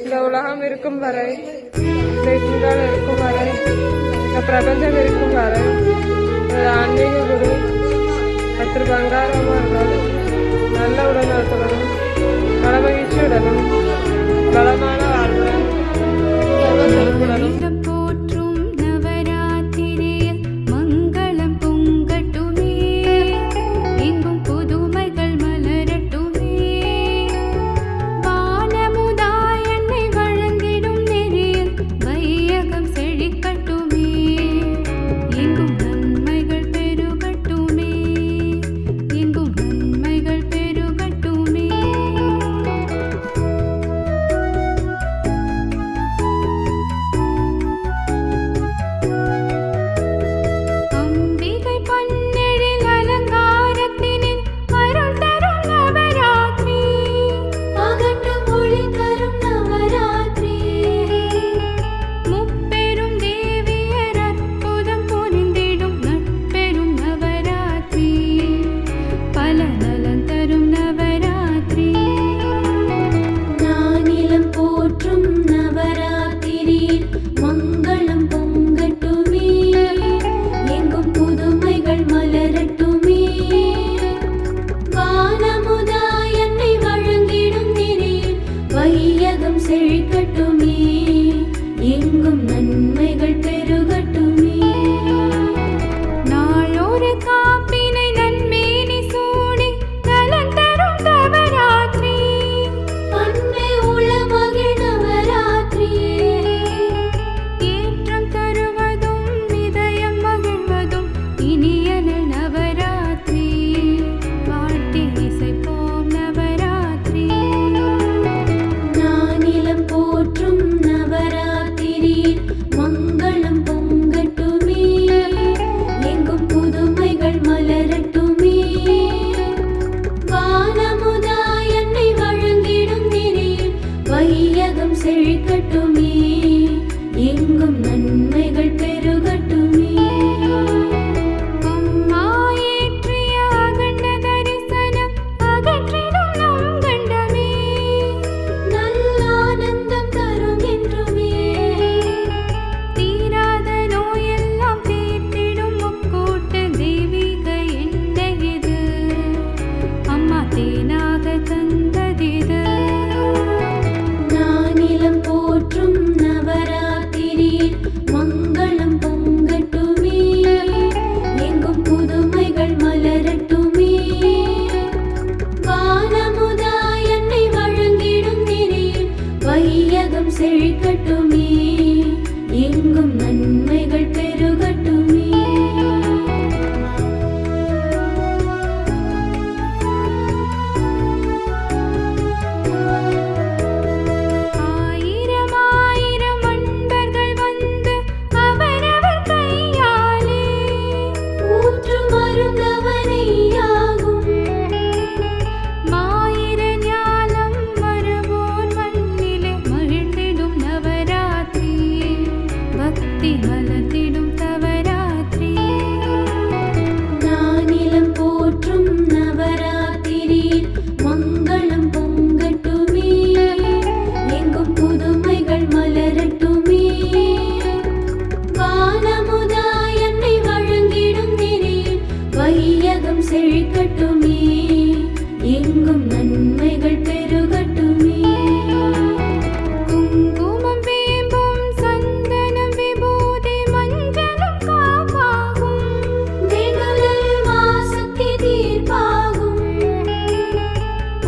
இந்த உலகம் இருக்கும் வரை, தெய்வங்கள் இருக்கும் வரை, இந்த பிரபஞ்சம் இருக்கும் வரை ஆன்மீக குரு பத்திர பங்காரம் அவர்கள் நல்ல உடல்நலத்துடனும் மனமகிழ்ச்சியுடனும் பலமான வாழ்வுடன் சர்வ செழிப்புடனும் செழிக்கட்டுமே, எங்கும் நன்மைகள் பெருகட்டுமே. நாளொரு காப்பினை நன்மேனி சூடி நலன் தரும் நவராத்திரி, அன்னை உளமகிழ் நவராத்திரி. ஏற்றம் தருவதும் இதயம் மகிழ்வதும் இனிய நவராத்திரி, வாழ்த்தி இசைப்போம் நவராத்திரி. போற்றும் நவராத்திரி மங்களம் பொங்கட்டுமே, எங்கும் புதுமைகள் மலரட்டுமே. வானமுதாய் என்னை வழங்கிடும் நெறியில் வையகம் செழிக்கட்டுமே, எங்கும் நன்மைகள் பெருகட்டுமே. செழிக்கட்டுமே, எங்கும் நன்மைகள் பெருகட்டுமே. ஆயிரம் ஆயிரம் அன்பர்கள் வந்து அவரவர் கையாலே ஊற்று மருந்தவனையாகும். மாயிர ஞானம் மறுவோர் மண்ணிலே மகிழ்ந்திடும் நவராத்திரி, பக்தி வளர்த்திடும் நவராத்திரி. நானிலம் போற்றும் நவராத்திரி மங்களம் பொங்கட்டுமே, எங்கும் புதுமைகள் மலரட்டுமே. வானமுதாய் என்னை வழங்கிடும் நெறியில் வையகம் செழிக்கட்டுமே, எங்கும் நன்மைகள் பெருகட்டுமே. குங்குமம் வேம்பும் சந்தனம் விபூதி மஞ்சளும் காப்பாகும், வெகுளல் மாசக்தி தீர்ப்பாகும்.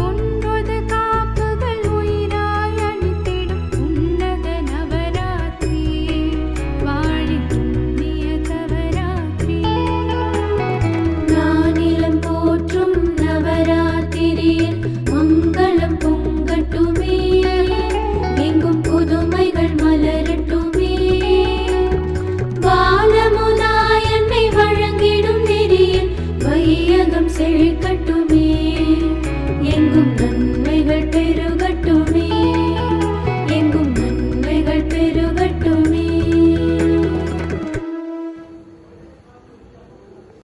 ஒன்பது காப்புகள் உயிராய் அளித்திடும் உன்னத நவராத்திரி, வாழி புண்ணிய நவராத்திரி. நானிலம் போற்றும் நவராத்திரி மங்களம் பொங்கட்டுமே, எங்கும் புதுமைகள் மலரட்டுமே. வானமுதாய் என்னை வழங்கிடும் நெறியில் வையகம் செழிக்கட்டுமே, எங்கும்